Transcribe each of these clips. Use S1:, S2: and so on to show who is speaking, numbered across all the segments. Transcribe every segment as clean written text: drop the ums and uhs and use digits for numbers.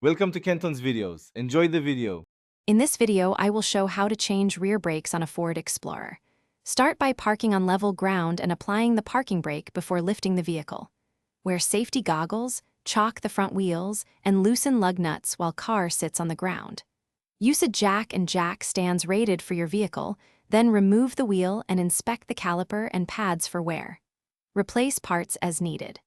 S1: Welcome to Kenton's videos. Enjoy the video.
S2: In this video, I will show how to change rear brakes on a Ford Explorer. Start by parking on level ground and applying the parking brake before lifting the vehicle. Wear safety goggles, chock the front wheels, and loosen lug nuts while car sits on the ground. Use a jack and jack stands rated for your vehicle, then remove the wheel and inspect the caliper and pads for wear. Replace parts as needed.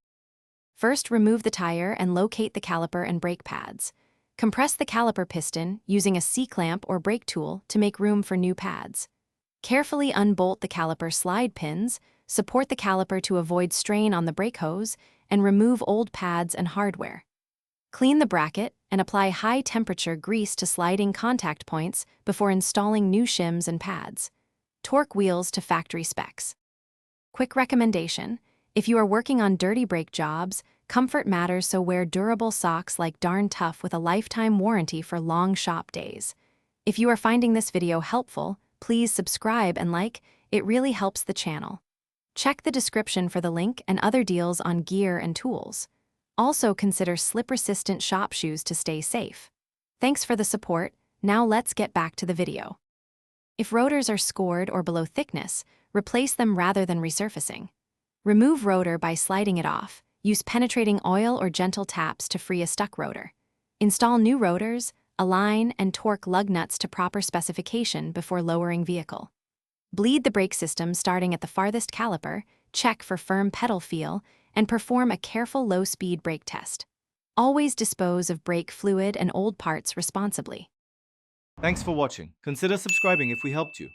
S2: First, remove the tire and locate the caliper and brake pads. Compress the caliper piston using a C-clamp or brake tool to make room for new pads. Carefully unbolt the caliper slide pins, support the caliper to avoid strain on the brake hose, and remove old pads and hardware. Clean the bracket and apply high-temperature grease to sliding contact points before installing new shims and pads. Torque wheels to factory specs. Quick recommendation: if you are working on dirty brake jobs, comfort matters, so wear durable socks like Darn Tough with a lifetime warranty for long shop days. If you are finding this video helpful, please subscribe and like, it really helps the channel. Check the description for the link and other deals on gear and tools. Also consider slip-resistant shop shoes to stay safe. Thanks for the support. Now let's get back to the video. If rotors are scored or below thickness, replace them rather than resurfacing. Remove rotor by sliding it off. Use penetrating oil or gentle taps to free a stuck rotor. Install new rotors, align and torque lug nuts to proper specification before lowering vehicle. Bleed the brake system starting at the farthest caliper, check for firm pedal feel, and perform a careful low-speed brake test. Always dispose of brake fluid and old parts responsibly.
S1: Thanks for watching. Consider subscribing if we helped you.